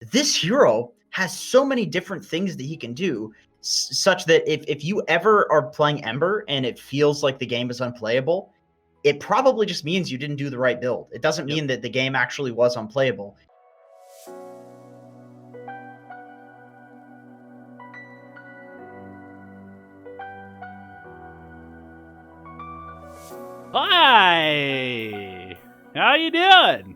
this hero has so many different things that he can do, such that if you ever are playing Ember and it feels like the game is unplayable, it probably just means you didn't do the right build. It doesn't mean that the game actually was unplayable. Hi! How you doing?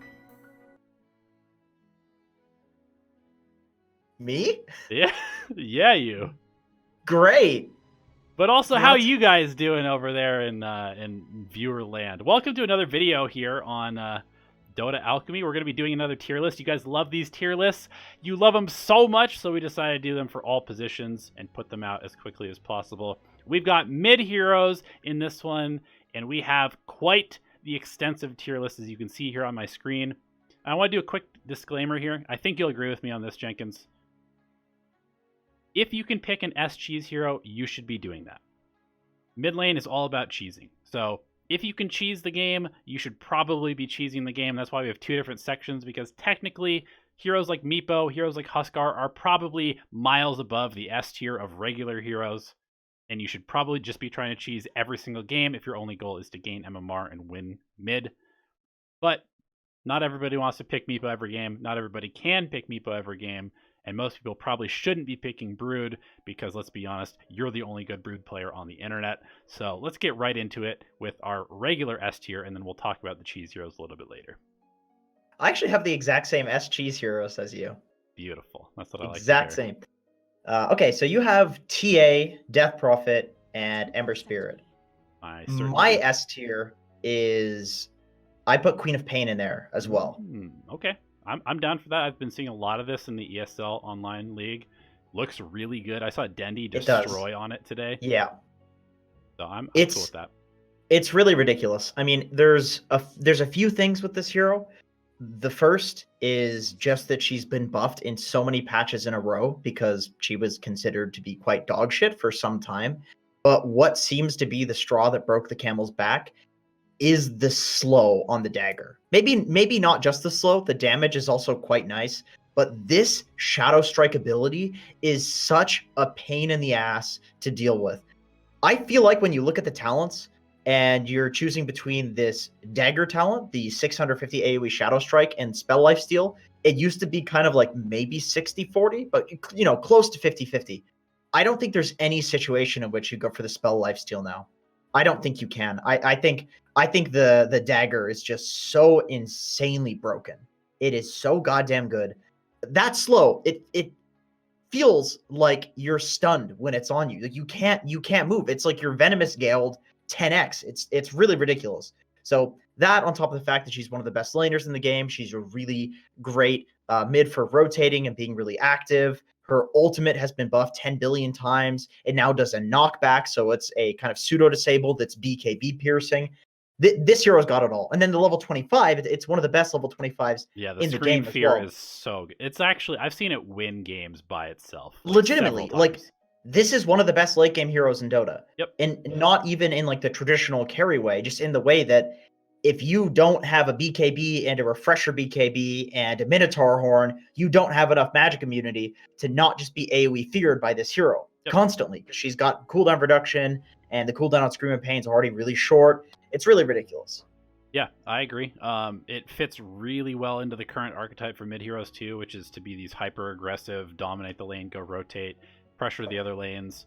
Me? Yeah, you. Great. But also, how you guys doing over there in viewer land? Welcome to another video here on Dota Alchemy. We're going to be doing another tier list. You guys love these tier lists. You love them so much, so we decided to do them for all positions and put them out as quickly as possible. We've got mid heroes in this one, and we have quite the extensive tier list as you can see here on my screen. I want to do a quick disclaimer here. I think you'll agree with me on this, Jenkins. If you can pick an S-cheese hero, you should be doing that. Mid lane is all about cheesing. So if you can cheese the game, you should probably be cheesing the game. That's why we have two different sections, because technically heroes like Meepo, heroes like Huskar are probably miles above the S tier of regular heroes. And you should probably just be trying to cheese every single game if your only goal is to gain MMR and win mid. But not everybody wants to pick Meepo every game. Not everybody can pick Meepo every game. And most people probably shouldn't be picking Brood because, let's be honest, you're the only good Brood player on the internet. So let's get right into it with our regular S tier, and then we'll talk about the cheese heroes a little bit later. I actually have the exact same S cheese heroes as you. Beautiful. That's what I like to hear. Exact same. Okay, so you have TA, Death Prophet, and Ember Spirit. My S tier is... I put Queen of Pain in there as well. Okay. I'm down for that. I've been seeing a lot of this in the ESL online league. Looks really good. I saw Dendy destroy on it today. Yeah. So I'm cool with that. It's really ridiculous. I mean, there's a few things with this hero. The first is just that she's been buffed in so many patches in a row because she was considered to be quite dog shit for some time. But what seems to be the straw that broke the camel's back is the slow on the dagger. Maybe not just the slow. The damage is also quite nice, but this Shadow Strike ability is such a pain in the ass to deal with. I feel like when you look at the talents and you're choosing between this dagger talent, the 650 AoE Shadow Strike, and Spell Lifesteal, it used to be kind of like maybe 60-40, but you know, close to 50-50. I don't think there's any situation in which you go for the Spell Lifesteal now. I don't think you can. I think the dagger is just so insanely broken. It is so goddamn good. That slow, it feels like you're stunned when it's on you. Like you can't move. It's like you're Venomous Galed 10x. It's really ridiculous. So that, on top of the fact that she's one of the best laners in the game, she's a really great mid for rotating and being really active. Her ultimate has been buffed 10 billion times. It now does a knockback, so it's a kind of pseudo-disable that's BKB piercing. This hero's got it all. And then the level 25, it's one of the best level 25s in the game. Yeah, the Scream Fear is so good. It's actually, I've seen it win games by itself. Legitimately, like, this is one of the best late game heroes in Dota. Yep. And not even in like the traditional carry way, just in the way that if you don't have a BKB and a refresher BKB and a Minotaur horn, you don't have enough magic immunity to not just be AoE feared by this hero constantly. She's got cooldown reduction, and the cooldown on Scream of Pain is already really short. It's really ridiculous. Yeah, I agree. It fits really well into the current archetype for mid heroes too, which is to be these hyper aggressive, dominate the lane, go rotate, pressure the other lanes.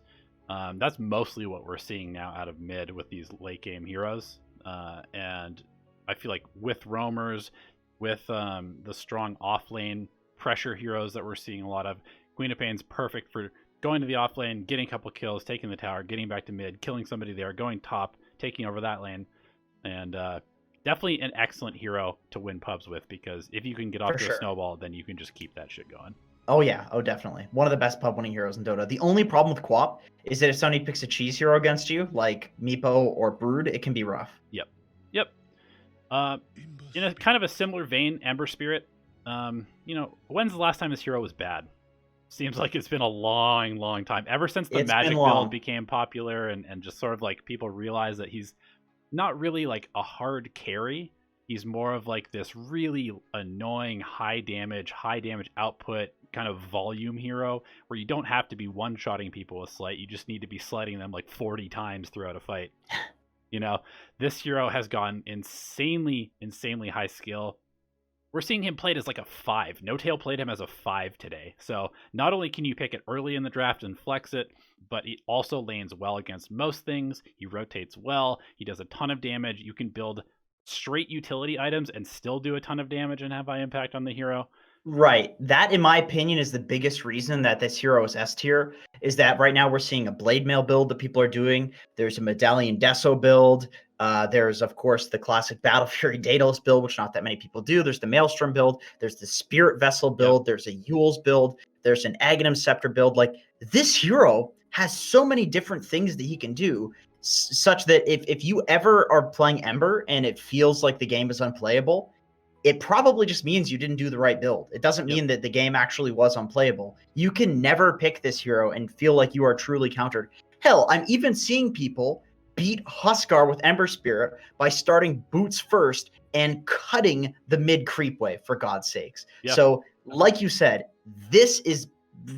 That's mostly what we're seeing now out of mid with these late game heroes. And I feel like with roamers, with the strong off lane pressure heroes that we're seeing a lot of, Queen of Pain's perfect for going to the off lane, getting a couple kills, taking the tower, getting back to mid, killing somebody there, going top, taking over that lane. And definitely an excellent hero to win pubs with, because if you can get off to a snowball, then you can just keep that shit going. Oh yeah, oh definitely. One of the best pub winning heroes in Dota. The only problem with Quap is that if somebody picks a cheese hero against you, like Meepo or Brood, it can be rough. Yep. In a kind of a similar vein, Ember Spirit. When's the last time this hero was bad? Seems like it's been a long time. Ever since the Magic build became popular and just sort of like people realize that he's not really like a hard carry. He's more of like this really annoying high damage output kind of volume hero where you don't have to be one-shotting people with Slight. You just need to be sliding them like 40 times throughout a fight. You know, this hero has gone insanely high skill. We're seeing him played as like a 5. No Tail played him as a 5 today. So not only can you pick it early in the draft and flex it, but it also lanes well against most things. He rotates well. He does a ton of damage. You can build straight utility items and still do a ton of damage and have high impact on the hero. Right. That, in my opinion, is the biggest reason that this hero is S tier, is that right now we're seeing a Blade Mail build that people are doing. There's a Medallion Deso build. There's, of course, the classic Battle Fury Daedalus build, which not that many people do. There's the Maelstrom build. There's the Spirit Vessel build. Yep. There's a Yule's build. There's an Aghanim Scepter build. Like, this hero has so many different things that he can do, such that if you ever are playing Ember and it feels like the game is unplayable, it probably just means you didn't do the right build. It doesn't mean that the game actually was unplayable. You can never pick this hero and feel like you are truly countered. Hell, I'm even seeing people beat Huskar with Ember Spirit by starting boots first and cutting the mid creep wave, for God's sakes. Yep. So, like you said, this is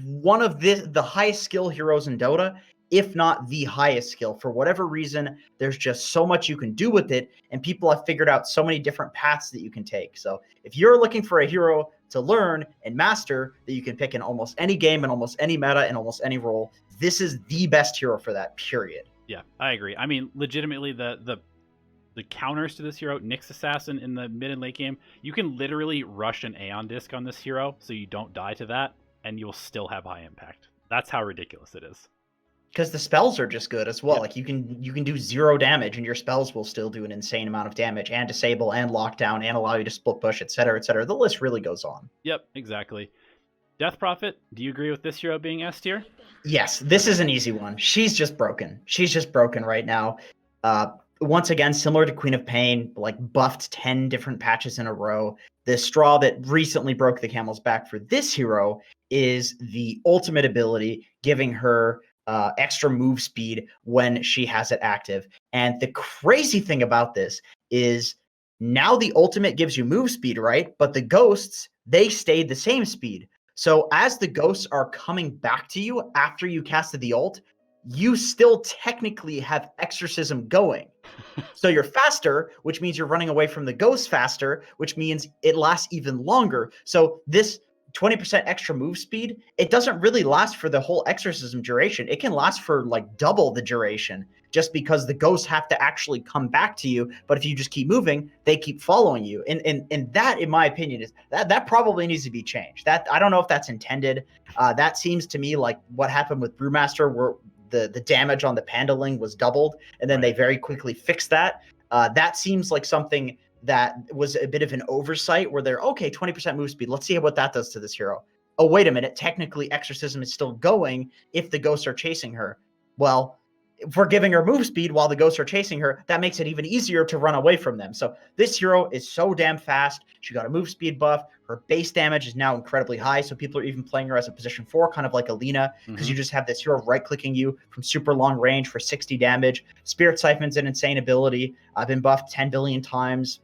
one of the highest skill heroes in Dota, if not the highest skill. For whatever reason, there's just so much you can do with it, and people have figured out so many different paths that you can take. So if you're looking for a hero to learn and master that you can pick in almost any game, in almost any meta, in almost any role, this is the best hero for that, period. Yeah, I agree. I mean, legitimately, the counters to this hero, Nyx Assassin in the mid and late game, you can literally rush an Aeon Disc on this hero so you don't die to that, and you'll still have high impact. That's how ridiculous it is. Because the spells are just good as well. Yep. Like you can do 0 damage and your spells will still do an insane amount of damage and disable and lockdown and allow you to split push, etc., etc. The list really goes on. Yep, exactly. Death Prophet, do you agree with this hero being S tier? Yes, this is an easy one. She's just broken. She's just broken right now. Once again, similar to Queen of Pain, like buffed 10 different patches in a row. The straw that recently broke the camel's back for this hero is the ultimate ability, giving her extra move speed when she has it active. And the crazy thing about this is now the ultimate gives you move speed, right? But the ghosts, they stayed the same speed. So as the ghosts are coming back to you after you casted the ult, you still technically have exorcism going. So you're faster, which means you're running away from the ghosts faster, which means it lasts even longer. So this 20% extra move speed, it doesn't really last for the whole exorcism duration. It can last for like double the duration just because the ghosts have to actually come back to you. But if you just keep moving, they keep following you. And that, in my opinion, is that probably needs to be changed. That I don't know if that's intended. That seems to me like what happened with Brewmaster, where the damage on the Pandaling was doubled, and then they very quickly fixed that. That seems like something that was a bit of an oversight where they're, okay, 20% move speed. Let's see what that does to this hero. Oh, wait a minute. Technically, exorcism is still going if the ghosts are chasing her. Well, if we're giving her move speed while the ghosts are chasing her, that makes it even easier to run away from them. So this hero is so damn fast. She got a move speed buff. Her base damage is now incredibly high. So people are even playing her as a position 4, kind of like Alina, because you just have this hero right-clicking you from super long range for 60 damage. Spirit Siphon's an insane ability. I've been buffed 10 billion times.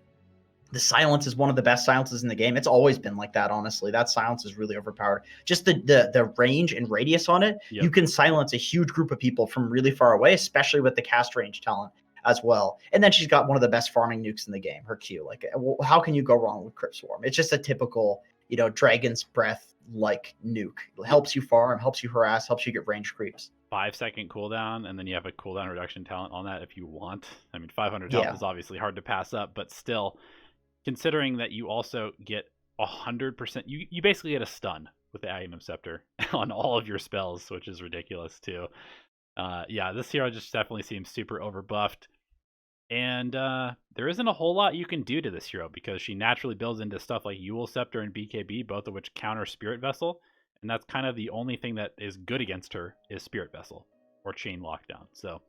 The silence is one of the best silences in the game. It's always been like that, honestly. That silence is really overpowered. Just the range and radius on it, you can silence a huge group of people from really far away, especially with the cast range talent as well. And then she's got one of the best farming nukes in the game, her Q. Like, how can you go wrong with Crypt Swarm? It's just a typical, Dragon's Breath-like nuke. It helps you farm, helps you harass, helps you get range creeps. 5-second cooldown, and then you have a cooldown reduction talent on that if you want. I mean, 500 health is obviously hard to pass up, but still, considering that you also get 100%, you basically get a stun with the Aghanim Scepter on all of your spells, which is ridiculous too. This hero just definitely seems super overbuffed. And there isn't a whole lot you can do to this hero because she naturally builds into stuff like Yule Scepter and BKB, both of which counter Spirit Vessel. And that's kind of the only thing that is good against her is Spirit Vessel or Chain Lockdown. So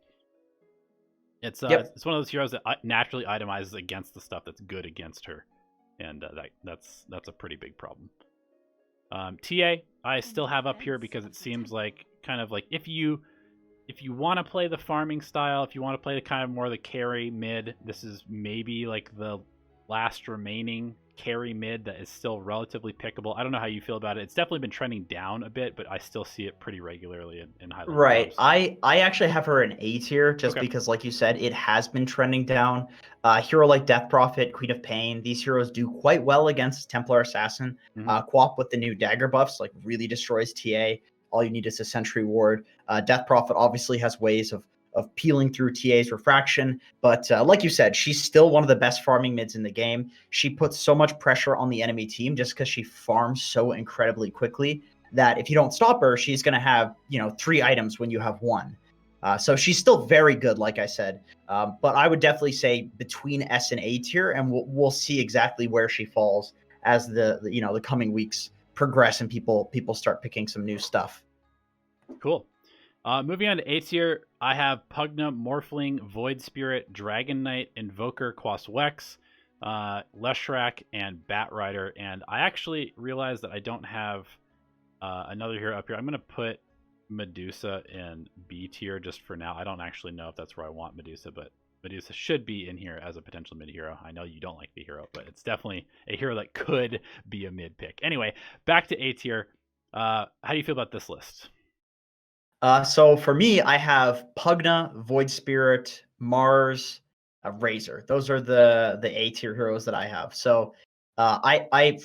it's one of those heroes that naturally itemizes against the stuff that's good against her. And that's a pretty big problem. TA, I still have up here because it seems like kind of like if you want to play the farming style, if you want to play the kind of more the carry mid, this is maybe like the last remaining carry mid that is still relatively pickable. I don't know how you feel about it. It's definitely been trending down a bit, but I still see it pretty regularly in high level Right. pubs. I actually have her in A tier just Okay. because, like you said, it has been trending down. Hero like Death Prophet, Queen of Pain, these heroes do quite well against Templar Assassin. Co-op with the new dagger buffs, like really destroys TA. All you need is a Sentry Ward. Death Prophet obviously has ways of peeling through TA's refraction, but like you said, she's still one of the best farming mids in the game. She puts so much pressure on the enemy team just because she farms so incredibly quickly that if you don't stop her, she's going to have, 3 items when you have 1. So she's still very good, like I said. But I would definitely say between S and A tier, and we'll see exactly where she falls as the coming weeks progress and people start picking some new stuff. Cool. Moving on to A tier, I have Pugna, Morphling, Void Spirit, Dragon Knight, Invoker, Quas Wex, Leshrac, and Bat Rider. And I actually realized that I don't have another hero up here. I'm going to put Medusa in B tier just for now. I don't actually know if that's where I want Medusa, but Medusa should be in here as a potential mid hero. I know you don't like the hero, but it's definitely a hero that could be a mid pick. Anyway, back to A tier. How do you feel about this list? So for me, I have Pugna, Void Spirit, Mars, Razor. Those are the A tier heroes that I have. So I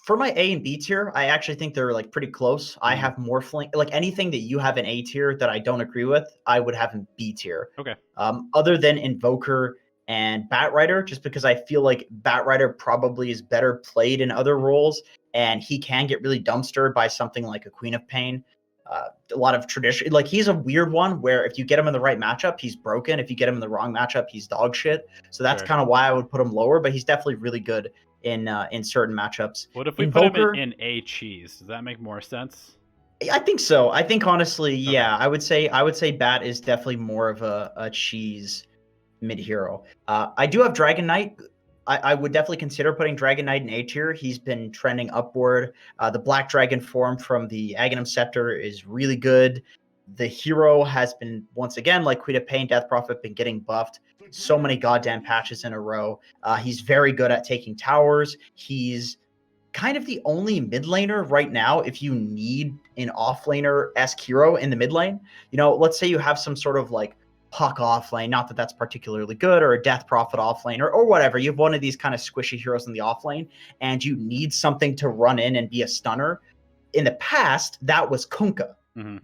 for my A and B tier, I actually think they're like pretty close. I have Morphling, like anything that you have in A tier that I don't agree with, I would have in B tier. Okay. Other than Invoker and Bat Rider, just because I feel like Bat Rider probably is better played in other roles, and he can get really dumpstered by something like a Queen of Pain. A lot of tradition, like he's a weird one where if you get him in the right matchup, he's broken. If you get him in the wrong matchup, he's dog shit. So that's kind of why I would put him lower, but he's definitely really good in certain matchups. What if we put him in A cheese? Does that make more sense? I think so. I think honestly, yeah, I would say Bat is definitely more of a cheese mid hero. I do have Dragon Knight. I would definitely consider putting Dragon Knight in A tier. He's been trending upward. The Black Dragon form from the Aghanim Scepter is really good. The hero has been, once again, like Queen of Pain, Death Prophet, been getting buffed so many goddamn patches in a row. He's very good at taking towers. He's kind of the only mid laner right now if you need an offlaner-esque hero in the mid lane. Let's say you have some sort of like Puck off lane, not that that's particularly good, or a Death Prophet off lane, or whatever. You have one of these kind of squishy heroes in the off lane, and you need something to run in and be a stunner. In the past, that was Kunkka.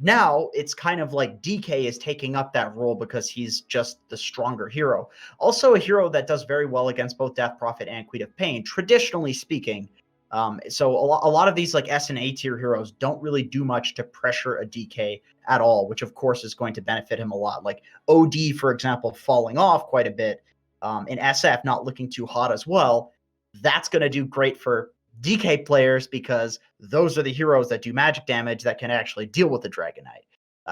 Now it's kind of like DK is taking up that role because he's just the stronger hero. Also a hero that does very well against both Death Prophet and Queen of Pain, traditionally speaking. So a lot of these like S and A tier heroes don't really do much to pressure a DK at all, which of course is going to benefit him a lot. Like OD, for example, falling off quite a bit, in SF not looking too hot as well. That's going to do great for DK players because those are the heroes that do magic damage that can actually deal with the Dragon Knight,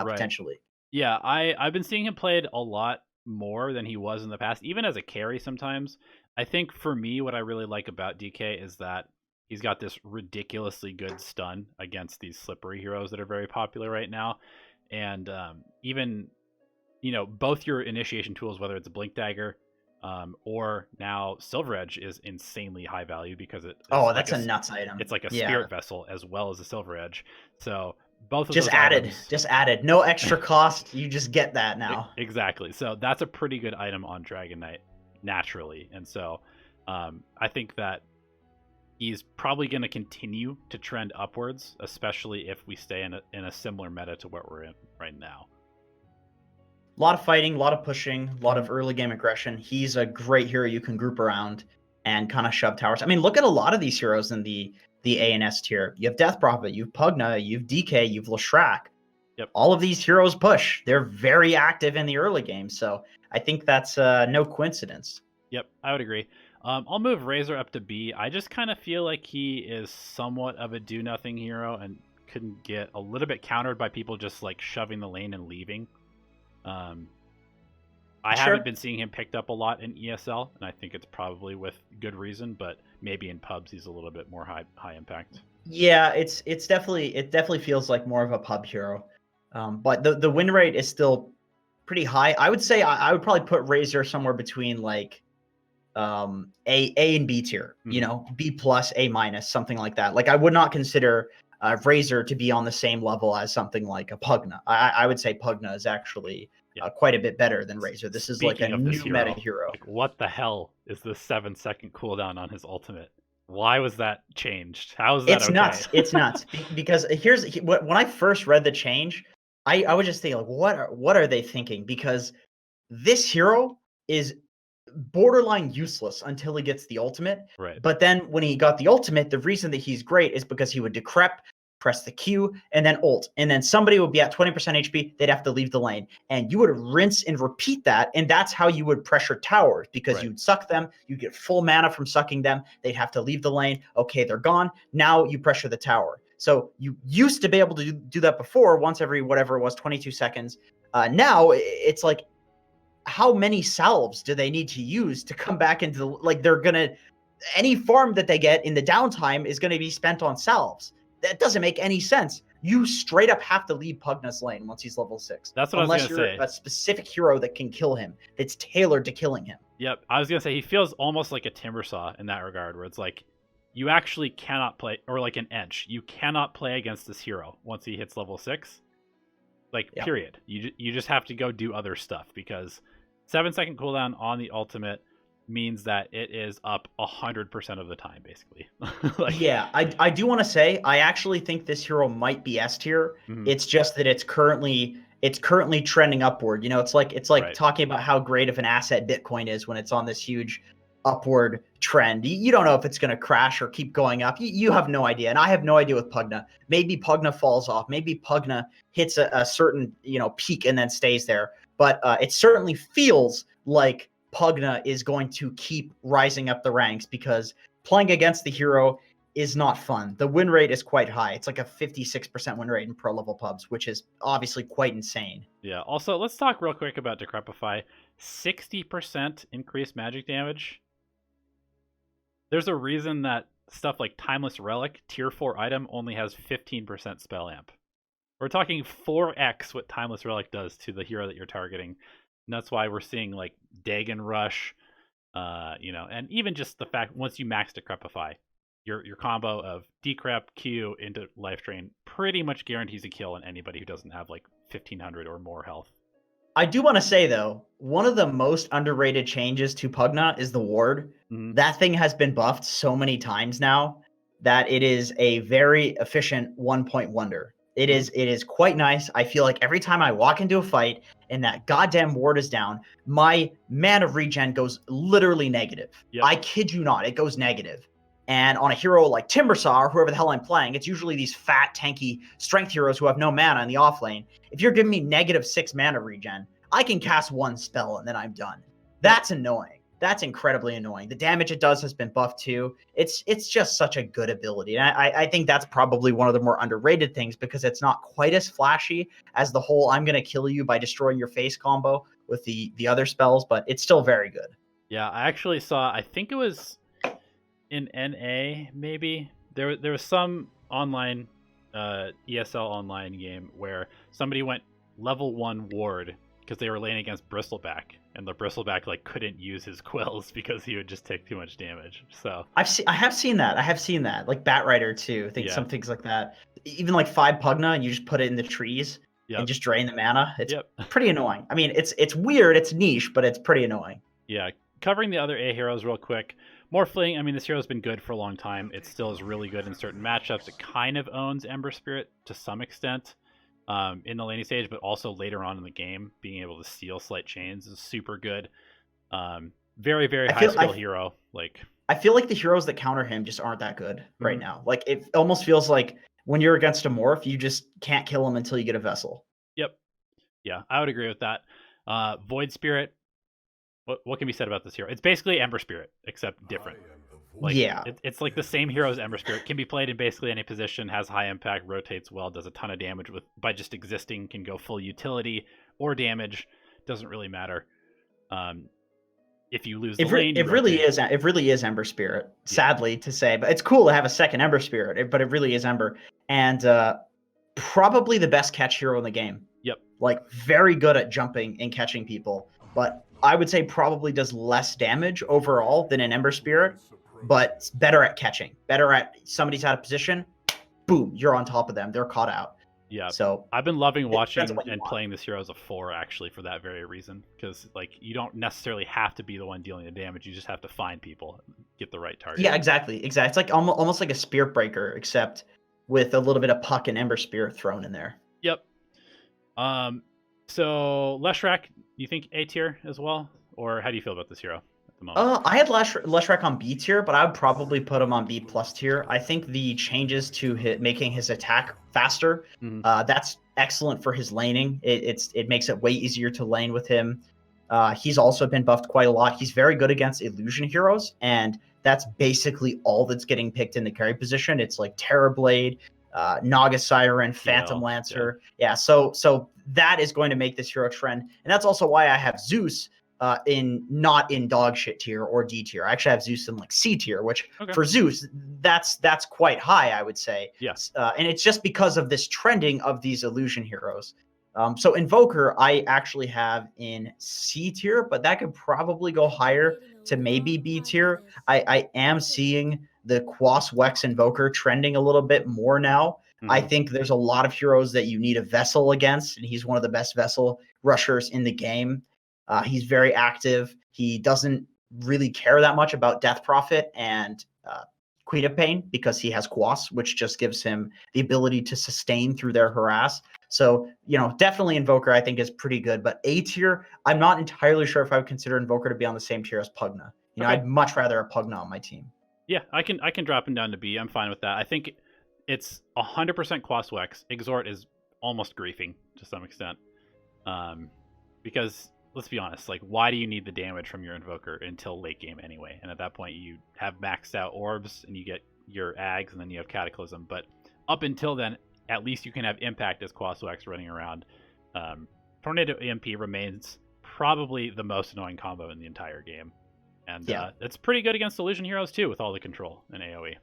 potentially. Yeah, I've been seeing him played a lot more than he was in the past, even as a carry sometimes. I think for me, what I really like about DK is that he's got this ridiculously good stun against these slippery heroes that are very popular right now. And even, both your initiation tools, whether it's a Blink Dagger or now Silver Edge, is insanely high value because that's a nuts item. It's like a Spirit Vessel as well as a Silver Edge. So both of just those added, items, just added. No extra cost. You just get that now. Exactly. So that's a pretty good item on Dragon Knight naturally. And so I think that he's probably going to continue to trend upwards, especially if we stay in a similar meta to what we're in right now. A lot of fighting, a lot of pushing, a lot of early game aggression. He's a great hero you can group around and kind of shove towers. I mean, look at a lot of these heroes in the A and S tier. You have Death Prophet, you have Pugna, you have DK, you have Leshrac. Yep. All of these heroes push. They're very active in the early game, so I think that's no coincidence. Yep, I would agree. I'll move Razor up to B. I just kind of feel like he is somewhat of a do-nothing hero and couldn't get a little bit countered by people just like shoving the lane and leaving. I haven't been seeing him picked up a lot in ESL, and I think it's probably with good reason, but maybe in pubs he's a little bit more high impact. Yeah, it definitely feels like more of a pub hero. But the win rate is still pretty high. I would say I would probably put Razor somewhere between like A and B tier, you know, B plus, A minus, something like that. Like I would not consider Razor to be on the same level as something like a Pugna. I would say Pugna is actually quite a bit better than Razor. This is like a new meta hero. Like, what the hell is the 7-second cooldown on his ultimate? Why was that changed? How is that It's nuts. It's nuts. Because when I first read the change, I would just think like, what are they thinking? Because this hero is borderline useless until he gets the ultimate. Right. But then when he got the ultimate, the reason that he's great is because he would decrep, press the Q, and then ult. And then somebody would be at 20% HP, they'd have to leave the lane. And you would rinse and repeat that, and that's how you would pressure towers, because you'd suck them, you get full mana from sucking them, they'd have to leave the lane. Okay, they're gone. Now you pressure the tower. So you used to be able to do that before, once every whatever it was, 22 seconds. Now it's like, how many salves do they need to use to come back into the, like, they're gonna, any farm that they get in the downtime is going to be spent on salves. That doesn't make any sense. You straight up have to leave Pugna's lane once he's level 6. That's what I was going to say. Unless you're a specific hero that can kill him, that's tailored to killing him. Yep, I was going to say, he feels almost like a Timbersaw in that regard, where it's like, you actually cannot play, or like an Edge, you cannot play against this hero once he hits level 6. Like, period. You just have to go do other stuff, because 7-second cooldown on the ultimate means that it is up 100% of the time, basically. Like, yeah, I do want to say, I actually think this hero might be S tier. It's just that it's currently trending upward. You know, it's like talking about how great of an asset Bitcoin is when it's on this huge upward trend. You don't know if it's going to crash or keep going up. You have no idea, and I have no idea with Pugna. Maybe Pugna falls off. Maybe Pugna hits a certain, you know, peak and then stays there. But it certainly feels like Pugna is going to keep rising up the ranks, because playing against the hero is not fun. The win rate is quite high. It's like a 56% win rate in pro level pubs, which is obviously quite insane. Yeah. Also, let's talk real quick about Decrepify. 60% increased magic damage. There's a reason that stuff like Timeless Relic, tier 4 item, only has 15% spell amp. We're talking 4x what Timeless Relic does to the hero that you're targeting. And that's why we're seeing like Dagon Rush, you know, and even just the fact once you max Decrepify, your combo of Decrep, Q into Life Drain pretty much guarantees a kill on anybody who doesn't have like 1500 or more health. I do want to say, though, one of the most underrated changes to Pugna is the ward. That thing has been buffed so many times now that it is a very efficient 1-point wonder. It is quite nice. I feel like every time I walk into a fight and that goddamn ward is down, my mana regen goes literally negative. Yep. I kid you not, it goes negative. And on a hero like Timbersaw or whoever the hell I'm playing, it's usually these fat, tanky strength heroes who have no mana in the offlane. If you're giving me -6 mana regen, I can cast one spell and then I'm done. That's annoying. That's incredibly annoying. The damage it does has been buffed too. It's just such a good ability. And I think that's probably one of the more underrated things, because it's not quite as flashy as the whole I'm going to kill you by destroying your face combo with the other spells, but it's still very good. Yeah, I actually saw, I think it was in NA maybe, there was some online ESL online game where somebody went level 1 ward because they were laying against Bristleback, and the Bristleback like couldn't use his quills because he would just take too much damage. So I have seen that, like Batrider too. Some things like that. Even like 5 Pugna, and you just put it in the trees and just drain the mana. It's pretty annoying. I mean, it's weird, it's niche, but it's pretty annoying. Yeah, covering the other A heroes real quick. Morphling, I mean, this hero's been good for a long time. It still is really good in certain matchups. It kind of owns Ember Spirit to some extent. In the laning stage, but also later on in the game, being able to steal slight chains is super good. Very, very high skill hero. Like, I feel like the heroes that counter him just aren't that good right now. Like, it almost feels like when you're against a morph, you just can't kill him until you get a vessel. Yep. Yeah, I would agree with that. Void Spirit. What can be said about this hero? It's basically Ember Spirit, except different. Like, it's like the same hero as Ember Spirit. Can be played in basically any position, has high impact, rotates well, does a ton of damage by just existing, can go full utility or damage. Doesn't really matter. If you lose the lane, it really is Ember Spirit. Sadly to say, but it's cool to have a second Ember Spirit. But it really is Ember, and probably the best catch hero in the game. Yep. Like, very good at jumping and catching people, but I would say probably does less damage overall than an Ember Spirit, but better at catching, better at somebody's out of position, boom, you're on top of them, they're caught out. Yeah, so I've been loving watching and and playing this hero as a 4 actually for that very reason, because like you don't necessarily have to be the one dealing the damage, you just have to find people, get the right target. Yeah, exactly. It's like almost like a Spirit Breaker, except with a little bit of Puck and Ember Spirit thrown in there. Yep. So Leshrac, you think A tier as well, or how do you feel about this hero at the moment? I had Leshrac on B tier, but I would probably put him on B plus tier. I think the changes to making his attack faster, that's excellent for his laning. It makes it way easier to lane with him. He's also been buffed quite a lot. He's very good against illusion heroes, and that's basically all that's getting picked in the carry position. It's like Terrorblade, Naga Siren, Phantom Lancer. Yeah, so that is going to make this hero trend. And that's also why I have Zeus not in dog shit tier or D tier. I actually have Zeus in like C tier, which for Zeus, that's quite high, I would say. Yes. And it's just because of this trending of these illusion heroes. So Invoker, I actually have in C tier, but that could probably go higher to maybe B tier. I am seeing the Quas Wex Invoker trending a little bit more now. I think there's a lot of heroes that you need a Vessel against, and he's one of the best Vessel rushers in the game. He's very active. He doesn't really care that much about Death Prophet and Queen of Pain because he has Quas, which just gives him the ability to sustain through their harass. So, definitely Invoker I think is pretty good. But A tier, I'm not entirely sure if I would consider Invoker to be on the same tier as Pugna. I'd much rather have Pugna on my team. Yeah, I can drop him down to B. I'm fine with that. I think it's 100% Quas Wex. Exhort is almost griefing to some extent. Because let's be honest, like, why do you need the damage from your Invoker until late game anyway? And at that point, you have maxed out orbs, and you get your Ags, and then you have Cataclysm. But up until then, at least you can have Impact as Quas Wex running around. Tornado EMP remains probably the most annoying combo in the entire game. And it's pretty good against Illusion Heroes, too, with all the control in AoE.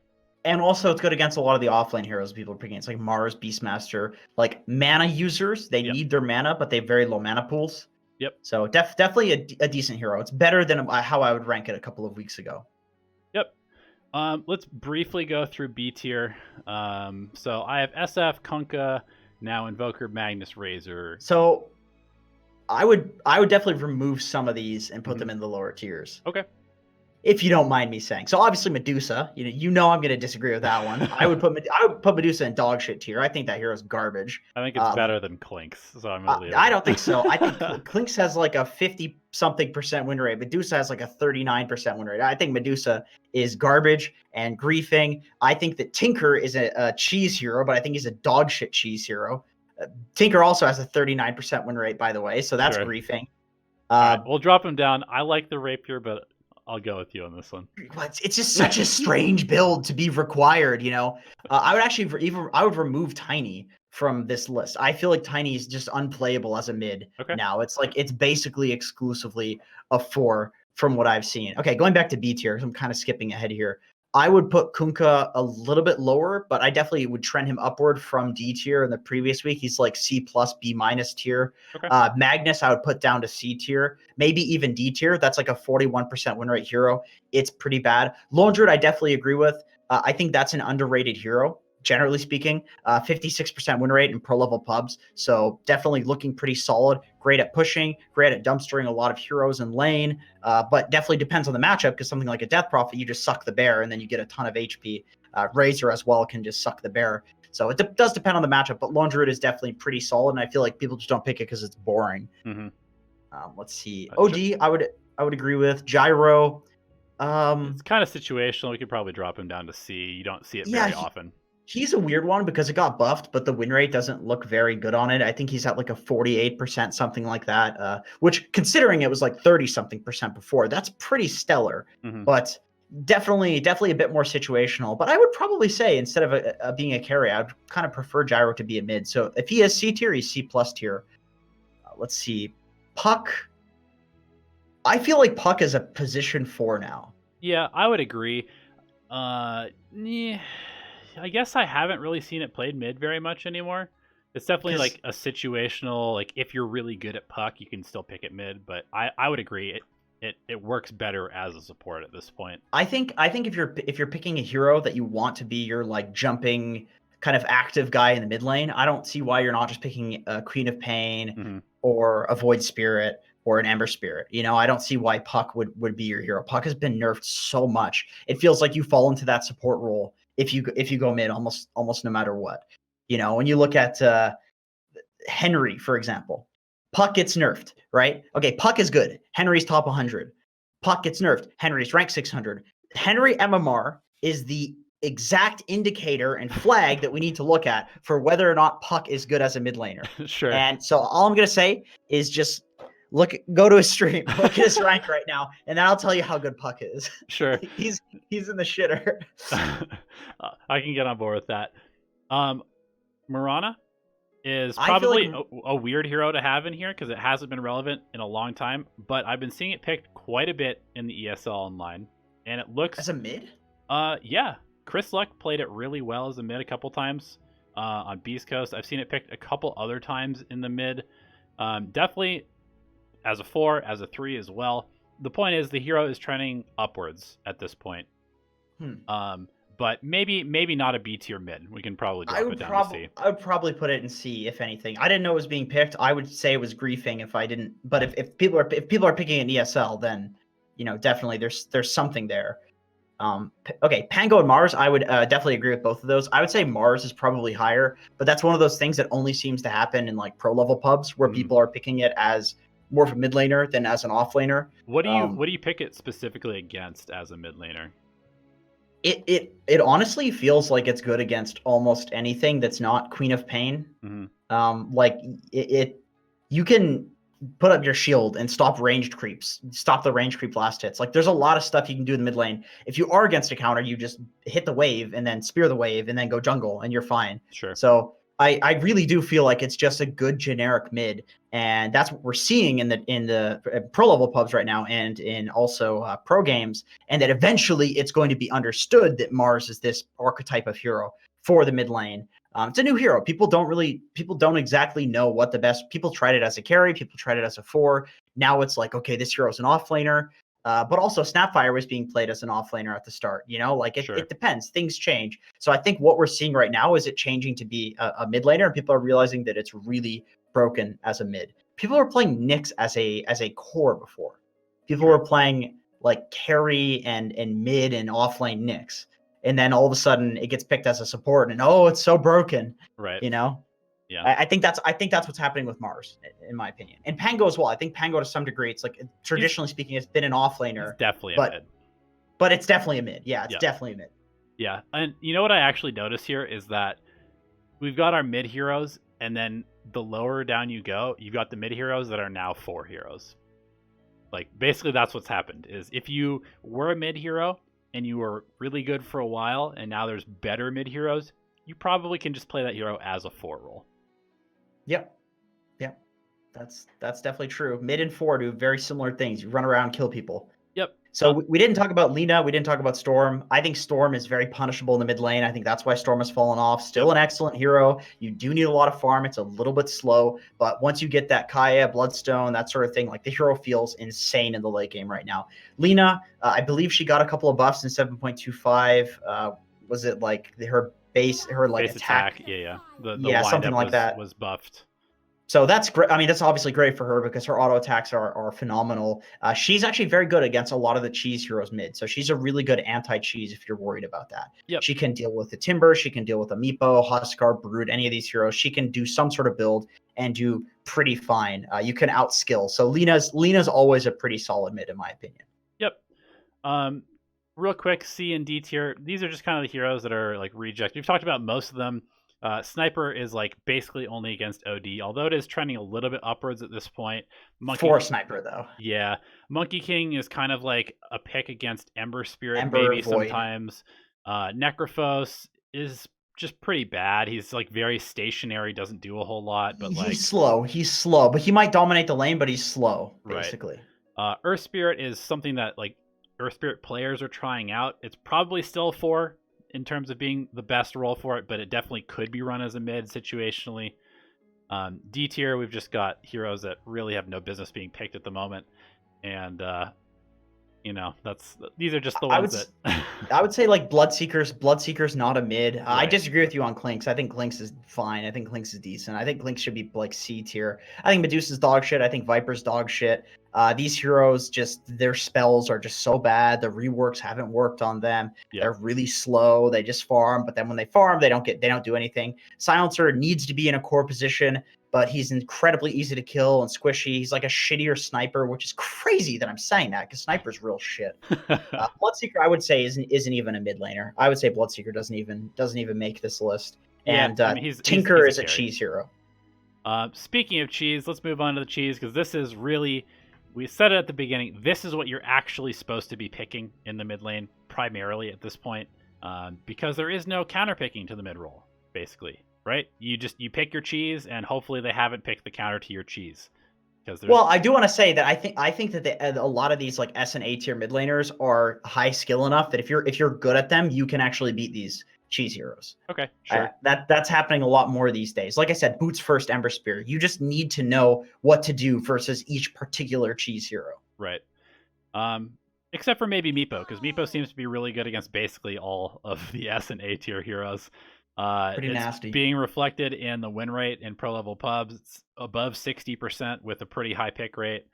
And also, it's good against a lot of the offlane heroes people are picking. It's like Mars, Beastmaster, like mana users. They need their mana, but they have very low mana pools. Yep. So definitely a decent hero. It's better than how I would rank it a couple of weeks ago. Yep. Let's briefly go through B tier. So I have SF, Kunkka, now Invoker, Magnus, Razor. So I would definitely remove some of these and put them in the lower tiers. Okay. If you don't mind me saying. So obviously Medusa, I'm going to disagree with that one. I would put Medusa in dog shit tier. I think that hero's garbage. I think it's better than Clinks, so I'm gonna leave I don't think so. I think Clinks has like a 50-something% win rate. Medusa has like a 39% win rate. I think Medusa is garbage and griefing. I think that Tinker is a cheese hero, but I think he's a dog shit cheese hero. Tinker also has a 39% win rate, by the way, so that's griefing. We'll drop him down. I like the Rapier, but I'll go with you on this one. It's just such a strange build to be required, I would actually I would remove Tiny from this list. I feel like Tiny is just unplayable as a mid now. It's like it's basically exclusively a 4 from what I've seen. Okay, going back to B tier, I'm kind of skipping ahead here. I would put Kunkka a little bit lower, but I definitely would trend him upward from D tier in the previous week. He's like C plus, B minus tier. Magnus, I would put down to C tier, maybe even D tier. That's like a 41% win rate hero. It's pretty bad. Lone Druid, I definitely agree with. I think that's an underrated hero, generally speaking. 56% win rate in pro level pubs. So definitely looking pretty solid. Great at pushing, great at dumpstering a lot of heroes in lane. But definitely depends on the matchup because something like a Death Prophet, you just suck the bear and then you get a ton of HP. Razor as well can just suck the bear. So it does depend on the matchup, but Lone Druid is definitely pretty solid, and I feel like people just don't pick it because it's boring. Let's see. OD, I would agree with. Gyro. It's kind of situational. We could probably drop him down to C. You don't see it very often. He's a weird one because it got buffed, but the win rate doesn't look very good on it. I think he's at like a 48%, something like that, which considering it was like 30-something% before, that's pretty stellar, but definitely a bit more situational. But I would probably say instead of being a carry, I would kind of prefer Gyro to be a mid. So if he is C tier, he's C plus tier. Let's see. Puck. I feel like Puck is a position 4 now. Yeah, I would agree. I guess I haven't really seen it played mid very much anymore. It's definitely 'Cause like a situational, like if you're really good at puck, you can still pick it mid, but I would agree it works better as a support at this point. I think if you're picking a hero that you want to be your like jumping kind of active guy in the mid lane, I don't see why you're not just picking a Queen of Pain Mm-hmm. or a Void Spirit or an Ember Spirit. You know, I don't see why Puck would be your hero. Puck has been nerfed so much. It feels like you fall into that support role if you go mid almost no matter what. You know, when you look at Henry, for example, Puck gets nerfed, right? Okay, Puck is good. Henry's top 100. Puck gets nerfed. Henry's rank 600. Henry MMR is the exact indicator and flag that we need to look at for whether or not Puck is good as a mid laner. Sure. And so all I'm going to say is just go to his stream, look at his rank right now, and then I'll tell you how good Puck is. Sure. He's in the shitter. I can get on board with that. Mirana is probably a weird hero to have in here because it hasn't been relevant in a long time, but I've been seeing it picked quite a bit in the ESL online, and it looks as a mid. Yeah, Chris Luck played it really well as a mid a couple times on Beast Coast. I've seen it picked a couple other times in the mid. Definitely as a 4, as a 3 as well. The point is the hero is trending upwards at this point. But maybe not a B tier mid. We can probably drop it down to C. I would probably put it in C if anything. I didn't know it was being picked. I would say it was griefing if I didn't. But if people are picking an ESL, then you know definitely there's something there. Okay, Pango and Mars, I would definitely agree with both of those. I would say Mars is probably higher, but that's one of those things that only seems to happen in like pro level pubs where people are picking it as more of a mid laner than as an off laner. What do you pick it specifically against as a mid laner? It honestly feels like it's good against almost anything that's not Queen of Pain. Like you can put up your shield and stop ranged creeps, stop the range creep last hits. Like there's a lot of stuff you can do in the mid lane. If you are against a counter, you just hit the wave and then spear the wave and then go jungle and you're fine. Sure. So I really do feel like it's just a good generic mid, and that's what we're seeing in the pro level pubs right now, and in also pro games, and that eventually it's going to be understood that Mars is this archetype of hero for the mid lane. It's a new hero. People don't exactly know what the best. People tried it as a carry. People tried it as a 4. Now it's like, okay, this hero is an off laner. But also Snapfire was being played as an offlaner at the start, you know, like it depends. Things change. So I think what we're seeing right now is it changing to be a mid laner, and people are realizing that it's really broken as a mid. People were playing Nyx as a core before. People were playing like carry and mid and offlane Nyx. And then all of a sudden it gets picked as a support and it's so broken. Right. You know? Yeah. I think that's what's happening with Mars, in my opinion, and Pango as well. I think Pango to some degree, it's like traditionally speaking, it's been an offlaner. It's definitely a mid, but it's definitely a mid. Yeah, it's definitely a mid. Yeah, and you know what I actually notice here is that we've got our mid heroes, and then the lower down you go, you've got the mid heroes that are now 4 heroes. Like basically, that's what's happened. Is if you were a mid hero and you were really good for a while, and now there's better mid heroes, you probably can just play that hero as a 4 role. Yep. That's definitely true. Mid and 4 do very similar things. You run around, kill people. Yep. So we didn't talk about Lina. We didn't talk about Storm. I think Storm is very punishable in the mid lane. I think that's why Storm has fallen off. Still an excellent hero. You do need a lot of farm. It's a little bit slow, but once you get that Kaya, Bloodstone, that sort of thing, like the hero feels insane in the late game right now. Lina, I believe she got a couple of buffs in 7.25. Was it like her base attack? Yeah. The something like that was buffed. So that's great. I mean, that's obviously great for her because her auto attacks are phenomenal. She's actually very good against a lot of the cheese heroes mid. So she's a really good anti-cheese if you're worried about that. Yep. She can deal with the Timber. She can deal with a Meepo, Huskar, Brood, any of these heroes. She can do some sort of build and do pretty fine. You can outskill. So Lina's always a pretty solid mid in my opinion. Yep. Real quick, C and D tier. These are just kind of the heroes that are like reject. We've talked about most of them. Sniper is like basically only against OD, although it is trending a little bit upwards at this point. For Sniper though. Yeah. Monkey King is kind of like a pick against Ember Spirit, maybe Void. Sometimes. Necrophos is just pretty bad. He's like very stationary, doesn't do a whole lot, but like he's slow, but he might dominate the lane, but he's slow, basically. Right. Earth Spirit is something that like Earth Spirit players are trying out. It's probably still 4 in terms of being the best role for it, but it definitely could be run as a mid situationally. D tier, we've just got heroes that really have no business being picked at the moment, and these are just the ones that I would say like Bloodseeker's not a mid. I Right. disagree with you on Clinks. I think Clinks is fine. I think Clinks is decent. I think Clinks should be like C tier. I think Medusa's dog shit. I think Viper's dog shit. These heroes just their spells are just so bad. The reworks haven't worked on them. Yep. They're really slow. They just farm, but then when they farm, they don't do anything. Silencer needs to be in a core position, but he's incredibly easy to kill and squishy. He's like a shittier sniper, which is crazy that I'm saying that because sniper's real shit. Bloodseeker, I would say, isn't even a mid laner. I would say Bloodseeker doesn't even make this list. And Tinker is a cheese hero. Speaking of cheese, let's move on to the cheese because this is really, we said it at the beginning, this is what you're actually supposed to be picking in the mid lane primarily at this point, because there is no counter picking to the mid roll, basically. Right? You pick your cheese, and hopefully they haven't picked the counter to your cheese. Well, I do want to say that I think that a lot of these like S and A tier mid laners are high skill enough that if you're good at them, you can actually beat these cheese heroes. Okay, sure. That's happening a lot more these days. Like I said, boots first, Ember Spirit. You just need to know what to do versus each particular cheese hero. Right. Except for maybe Meepo, because Meepo seems to be really good against basically all of the S and A tier heroes. Pretty it's nasty. Being reflected in the win rate in pro level pubs. It's above 60% with a pretty high pick rate.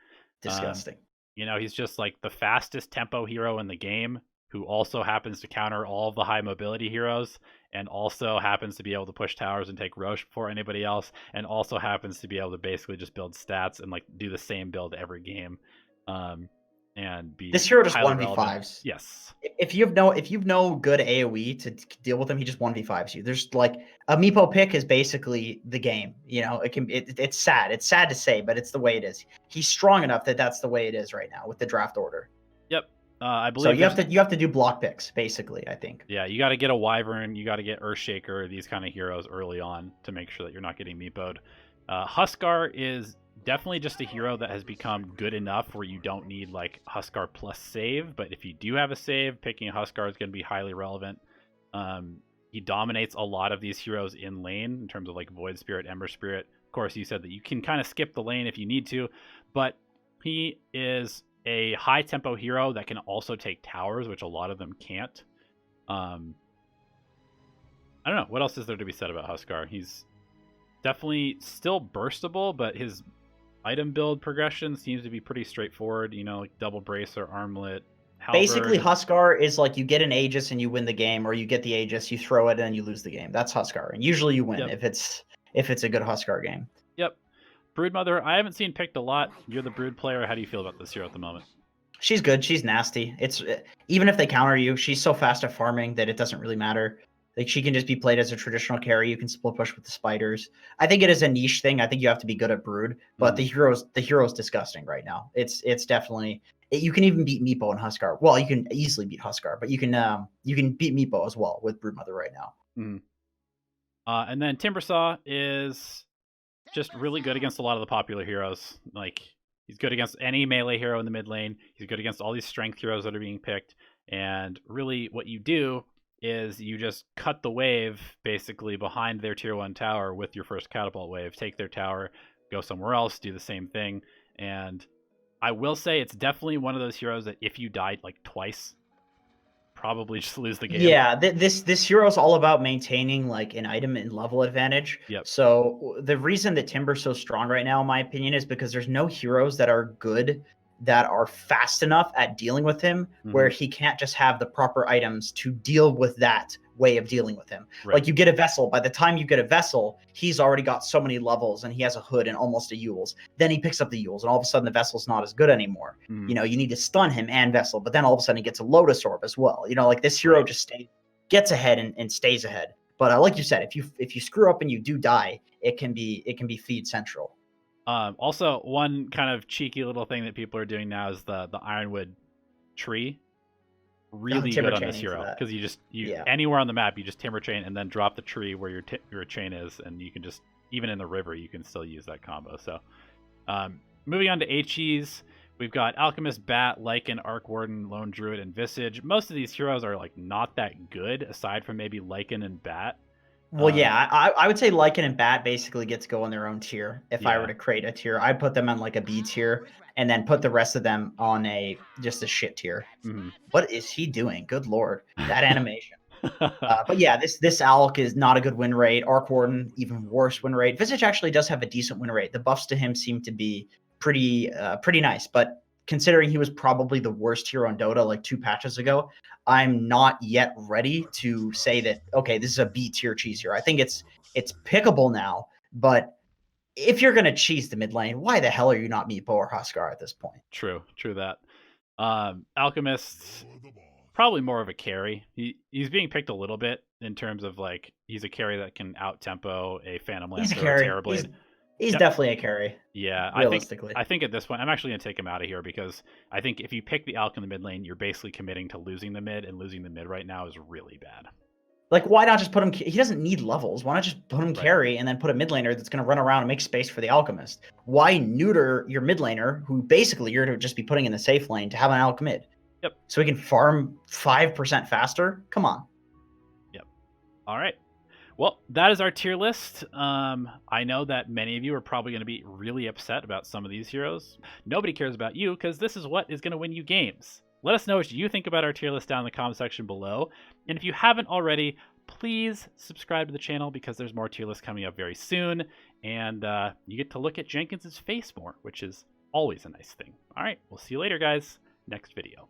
Disgusting. He's just like the fastest tempo hero in the game, who also happens to counter all of the high mobility heroes, and also happens to be able to push towers and take Roche before anybody else, and also happens to be able to basically just build stats and like do the same build every game. And be this hero just 1v5s. Relevant. Yes. If you've no good AoE to deal with him, he just 1v5s you. There's like a Meepo pick is basically the game. It's sad. It's sad to say, but it's the way it is. He's strong enough that that's the way it is right now with the draft order. Yep. I believe so you have to do block picks basically, I think. Yeah, you got to get a Wyvern, you got to get Earthshaker, these kind of heroes early on to make sure that you're not getting Meepo'd. Huskar is definitely just a hero that has become good enough where you don't need like Huskar plus save, but if you do have a save, picking a Huskar is going to be highly relevant. He dominates a lot of these heroes in lane in terms of like Void Spirit, Ember Spirit. Of course, you said that you can kind of skip the lane if you need to, but he is a high tempo hero that can also take towers, which a lot of them can't. I don't know. What else is there to be said about Huskar? He's definitely still burstable, but his item build progression seems to be pretty straightforward, like double bracer, armlet, halberd. Basically, Huskar is like you get an Aegis and you win the game, or you get the Aegis, you throw it, and then you lose the game. That's Huskar. And usually you win if it's a good Huskar game. Yep. Broodmother, I haven't seen picked a lot. You're the Brood player. How do you feel about this hero at the moment? She's good. She's nasty. Even if they counter you, she's so fast at farming that it doesn't really matter. Like she can just be played as a traditional carry. You can split push with the spiders. I think it is a niche thing. I think you have to be good at Brood, but the hero's disgusting right now. It's definitely you can even beat Meepo and Huskar. Well, you can easily beat Huskar, but you can beat Meepo as well with Broodmother right now. And then Timbersaw is just really good against a lot of the popular heroes. Like he's good against any melee hero in the mid lane. He's good against all these strength heroes that are being picked. And really, what you do is you just cut the wave basically behind their tier 1 tower with your first catapult wave, take their tower, go somewhere else, do the same thing. And I will say it's definitely one of those heroes that if you died like twice, probably just lose the game. Yeah, this hero is all about maintaining like an item and level advantage. Yep. So the reason that Timber's so strong right now, in my opinion, is because there's no heroes that are good that are fast enough at dealing with him where he can't just have the proper items to deal with that way of dealing with him. Right. Like you get a Vessel. By the time you get a Vessel, he's already got so many levels and he has a hood and almost a Euls. Then he picks up the Euls and all of a sudden the Vessel's not as good anymore. You need to stun him and Vessel, but then all of a sudden he gets a Lotus Orb as well. Like this hero just gets ahead and stays ahead. But like you said, if you screw up and you do die, it can be feed central. Also, one kind of cheeky little thing that people are doing now is the Ironwood tree. Really good on this hero because you anywhere on the map you just timber chain and then drop the tree where your chain is, and you can just even in the river you can still use that combo. So, moving on to HEs, we've got Alchemist, Bat, Lycan, Arc Warden, Lone Druid, and Visage. Most of these heroes are like not that good aside from maybe Lycan and Bat. Well, yeah, I would say Lycan and Bat basically get to go on their own tier. If I were Yeah. to create a tier, I'd put them on like a B tier, and then put the rest of them on just a shit tier. Mhm. What is he doing? Good lord, that animation. But yeah, this Alk is not a good win rate. Arc Warden, even worse win rate. Visage actually does have a decent win rate. The buffs to him seem to be pretty nice. But considering he was probably the worst hero on Dota like 2 patches ago, I'm not yet ready to say that, okay, this is a B tier cheese hero. I think it's pickable now, but if you're gonna cheese the mid lane, why the hell are you not Meepo or Huskar at this point? True that. Alchemist, probably more of a carry. He's being picked a little bit in terms of like he's a carry that can out tempo a Phantom Lancer or a Terrorblade. He's definitely a carry. Yeah, realistically. I think at this point I'm actually gonna take him out of here because I think if you pick the Alch in the mid lane, you're basically committing to losing the mid, and losing the mid right now is really bad. Like, why not just put him? He doesn't need levels. Why not just put him carry and then put a mid laner that's going to run around and make space for the Alchemist? Why neuter your mid laner, who basically you're to just be putting in the safe lane, to have an Alch mid? Yep. So he can farm 5% faster? Come on. Yep. All right. Well, that is our tier list. I know that many of you are probably going to be really upset about some of these heroes. Nobody cares about you because this is what is going to win you games. Let us know what you think about our tier list down in the comment section below. And if you haven't already, please subscribe to the channel because there's more tier lists coming up very soon. And you get to look at Jenkins's face more, which is always a nice thing. All right, we'll see you later, guys. Next video.